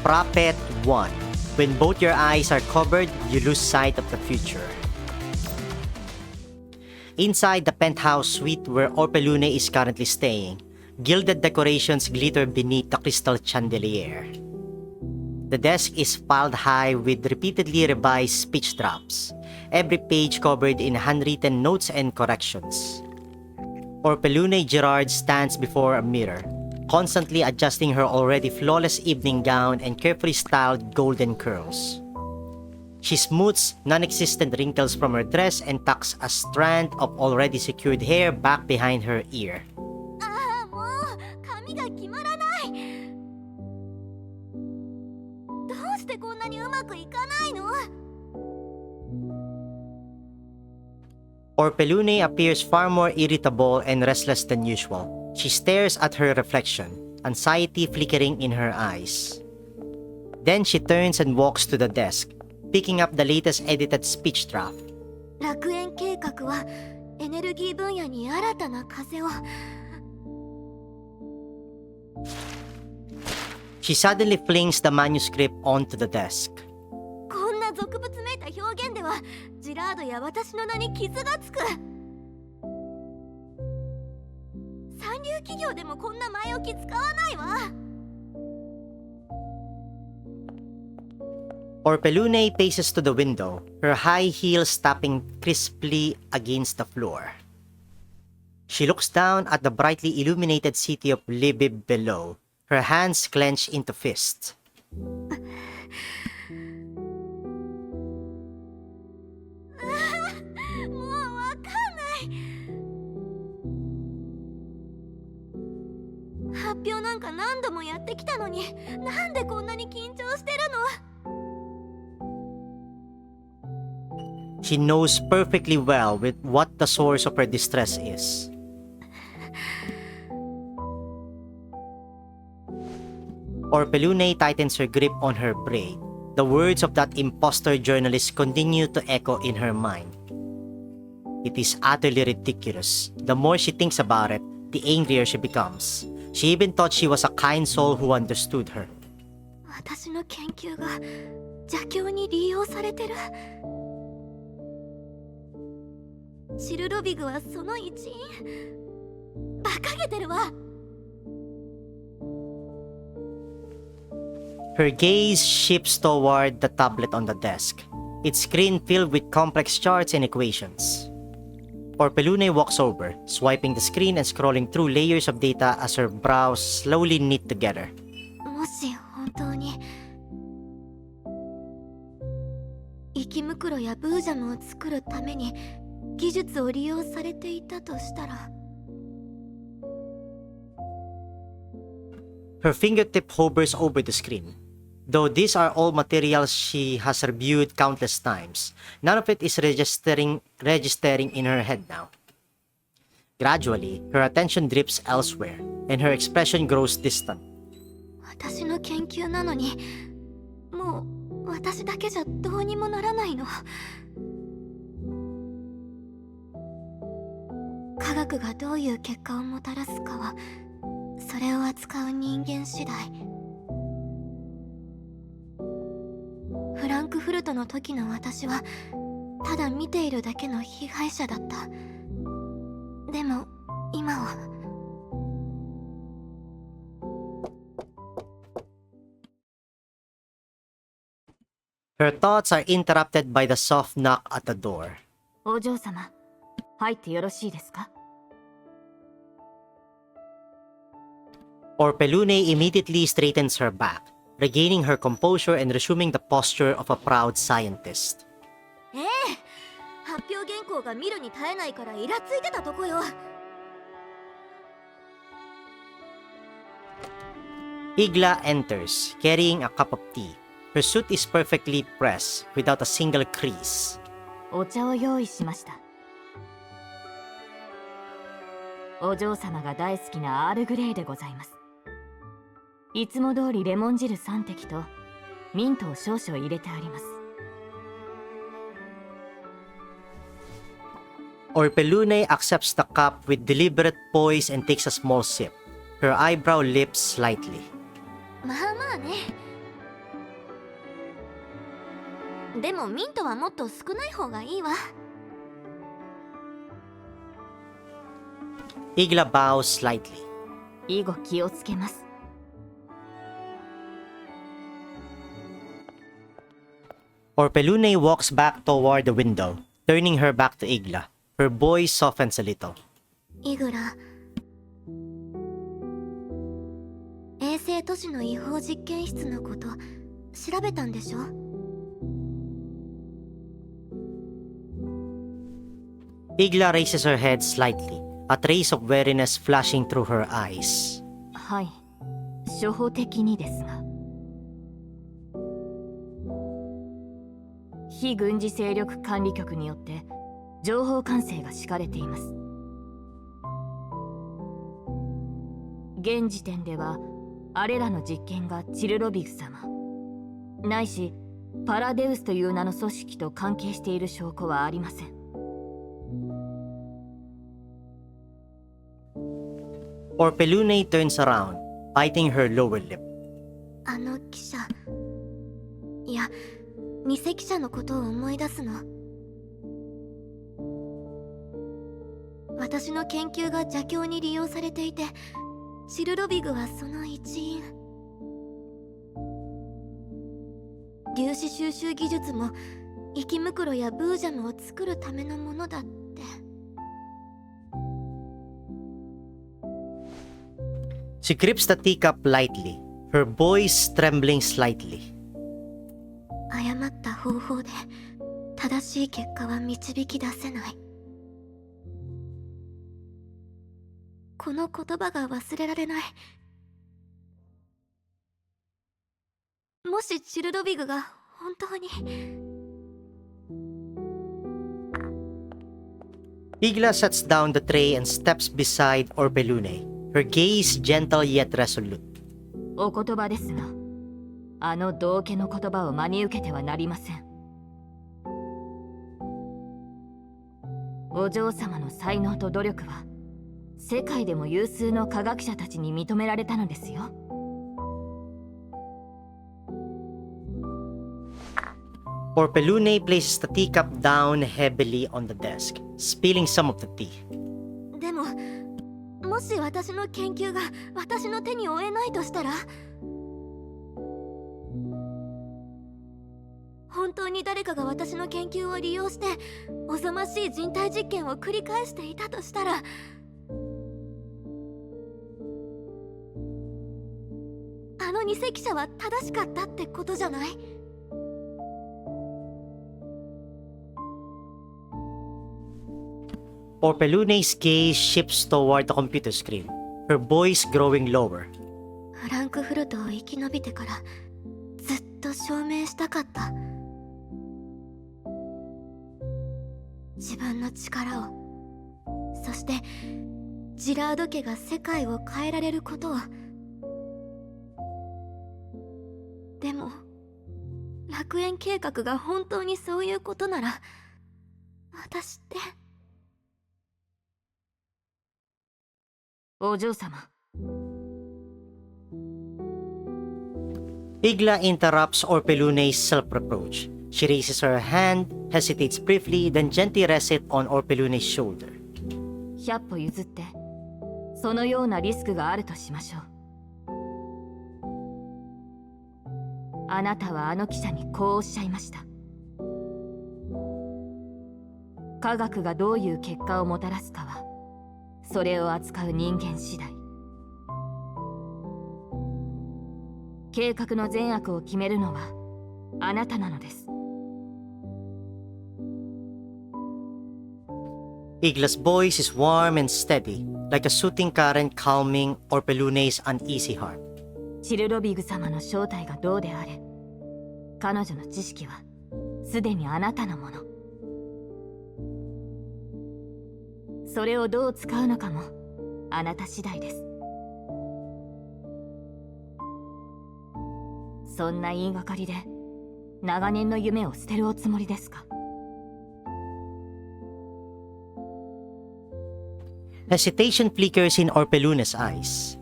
Prophet 1. When both your eyes are covered, you lose sight of the future. Inside the penthouse suite where Orpheluneeeee is currently staying, gilded decorations glitter beneath the crystal chandelier. The desk is piled high with repeatedly revised speech drafts, every page covered in handwritten notes and corrections. Orpheluneeeee Gerard stands before a mirror, constantly adjusting her already flawless evening gown and carefully styled golden curls. She smooths non-existent wrinkles from her dress and tucks a strand of already secured hair back behind her ear. Orpheluneeeee appears far more irritable and restless than usual. She stares at her reflection, anxiety flickering in her eyes. Then she turns and walks to the desk, picking up the latest edited speech draft. She suddenly flings the manuscript onto the desk. Orpheluneeeee paces to the window, her high heels tapping crisply against the floor. She looks down at the brightly illuminated city of Libib below, her hands clenched into fists. She knows perfectly well with what the source of her distress is. Orpheluneeeee tightens her grip on her braid. The words of that impostor journalist continue to echo in her mind. It is utterly ridiculous. The more she thinks about it, the angrier she becomes. She even thought she was a kind soul who understood her. Her gaze shifts toward the tablet on the desk, its screen filled with complex charts and equations. Orpheluneeeee walks over, swiping the screen and scrolling through layers of data as her brows slowly knit together. Her fingertip hovers over the screen. Though these are all materials she has reviewed countless times, none of it is registering in her head now. Gradually, her attention drifts elsewhere, and her expression grows distant. Her thoughts are interrupted by the soft knock at the door. Orpheluneeeee immediately straightens her back, regaining her composure and resuming the posture of a proud scientist. Igla enters, carrying a cup of tea. Her suit is perfectly pressed, without a single crease. Orpheluneeeee accepts the cup with deliberate poise and takes a small sip. Her eyebrow lifts slightly. でもミントはもっと少ない方がいいわ。Igla bows slightly. 以後気をつけます。Orpheluneeeee walks back toward the window, turning her back to Igla. Her voice softens a little. イグラ、衛星都市の違法実験室のこと調べたんでしょ？Igla raises her head slightly, a trace of weariness flashing through her eyes. はい、初歩的にですが。非軍事勢力管理局によって情報管制が敷かれています。現時点ではあれらの実験がチルロビグ様ないしパラデウスという名の組織と関係している証拠はありません。Orpheluneeeee turns around, biting her lower lip. あの記者、いや偽記者のことを思い出すの。私の研究が邪教に利用されていて、チルロビグはその一員。粒子収集技術も生き袋やブージャムを作るためのものだって。She grips the teacup lightly, her voice trembling slightly. 誤った方法で正しい結果は導き出せない。この言葉が忘れられない。もしチルドビグが本当に。Igla sets down the tray and steps beside Orpheluneeeee, her gaze gentle yet resolute. お言葉ですが、あの道家の言葉を真に受けてはなりません。お嬢様の才能と努力は世界でも有数の科学者たちに認められたのですよ。Orpheluneeeee places the teacup down heavily on the desk, spilling some of the tea. でも、もし私の研究が私の手に負えないとしたら、本当に誰かが私の研究を利用しておぞましい人体実験を繰り返していたとしたら、あの偽記者は正しかったってことじゃない？Orpheluneeee's gaze shifts toward the computer screen, her voice growing lower. フランクフルトを生き延びてからずっと証明したかった。自分の力を、そしてジラード家が世界を変えられることを。でも楽園計画が本当にそういうことなら、私って。お嬢様。Igla interrupts Orpheluneeee's self-reproach. She raises her hand, hesitates briefly, then gently rests it on Orpheluneeee's shoulder. 100歩譲ってそのようなリスクがあるとしましょう。あなたはあの記者にこうおっしゃいました。科学がどういう結果をもたらすかはそれを扱う人間次第。計画の善悪を決めるのはあなたなのです。Igla's voice is warm and steady, like a soothing current calming Orpheluneeee's uneasy heart. チルロビグ様の正体がどうであれ、彼女の知識はすでにあなたのもの。それをどう使うのかもあなた次第です。そんな言いがかりで長年の夢を捨てるおつもりですか？Hesitation flickers in Orpheluneee's eyes.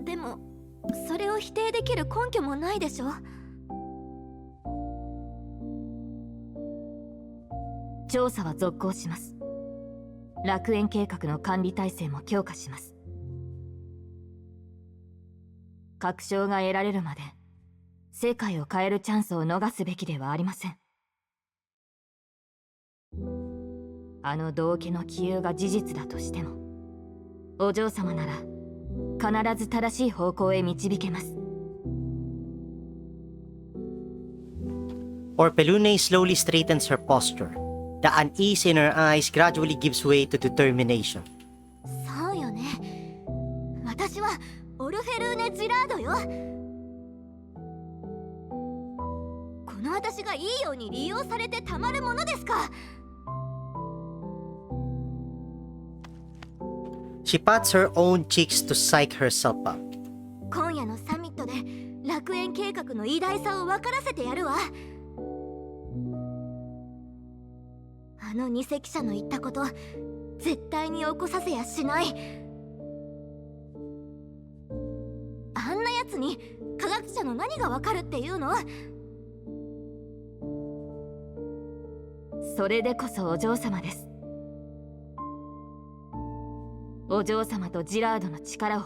でもそれを否定できる根拠もないでしょ。調査は続行します。楽園計画の管理体制も強化します。確証が得られるまで世界を変えるチャンスを逃すべきではありません。あの道化の杞憂が事実だとしても、お嬢様なら必ず正しい方向へ導けます。Orpheluneeeee slowly straightens her posture. The unease in her eyes gradually gives way to determination. そうよね。私はオルフェルーネ・ジラードよ。この私がいいように利用されてたまるものですか。She pats her own cheeks to psych herself up. 今夜のサミットで楽園計画の偉大さを分からせてやるわ。あの偽記者の言ったこと絶対に起こさせやしない。あんなやつに科学者の何が分かるっていうの。それでこそお嬢様です。お嬢様とジラードの力を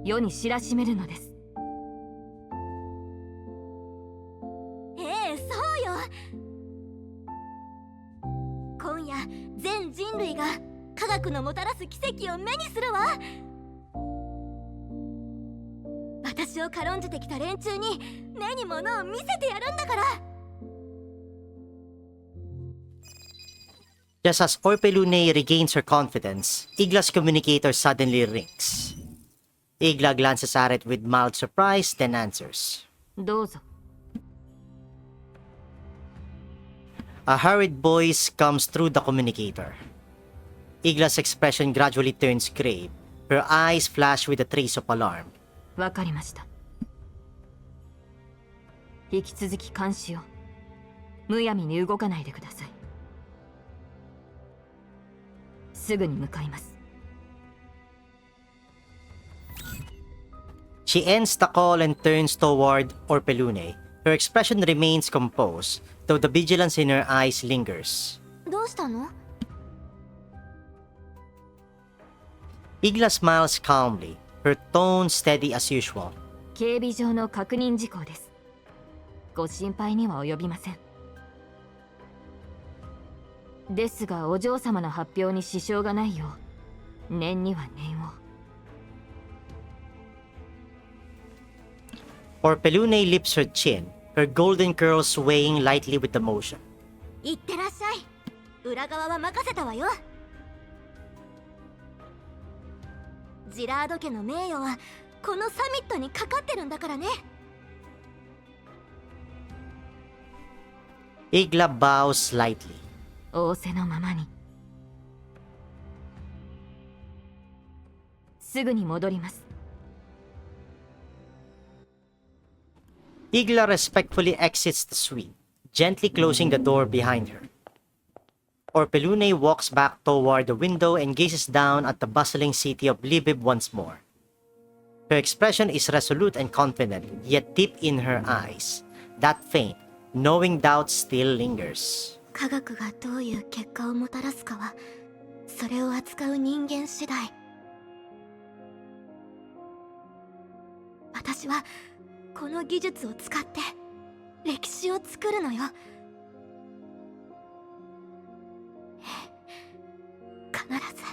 世に知らしめるのです。ええ、そうよ。今夜全人類が科学のもたらす奇跡を目にするわ。私を軽んじてきた連中に目に物を見せてやるんだから。Just as Orpheluneeeee regains her confidence, Igla's communicator suddenly rings. Igla glances at it with mild surprise, then answers. どうぞ。A hurried voice comes through the communicator. Igla's expression gradually turns grave. Her eyes flash with a trace of alarm. わかりました。引き続き監視を。むやみに動かないでください。すぐに向かいます。She ends the call and turns toward Orpheluneeeee. Her expression remains composed, though the vigilance in her eyes lingers. どうしたの？ Igla smiles calmly, her tone steady as usual. 警備上の確認事項です。ご心配には及びません。ですがお嬢様の発表に支障がないよう念には念を。Orpheluneeeee lifts her chin, her golden curls swaying lightly with the motion. いってらっしゃい。裏側は任せたわよ。ジラード家の名誉はこのサミットにかかってるんだからね。Igla bows slightly. 仰せのままに。すぐに戻ります。Igla respectfully exits the suite, gently closing the door behind her. Orpheluneeeee walks back toward the window and gazes down at the bustling city of Libib once more. Her expression is resolute and confident, yet deep in her eyes, that faint, knowing doubt still lingers. 科学がどういう結果をもたらすかはそれを扱う人間次第。私はこの技術を使って歴史を作るのよ。必ず。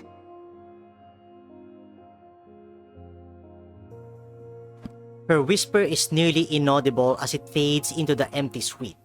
Her whisper is nearly inaudible as it fades into the empty suite.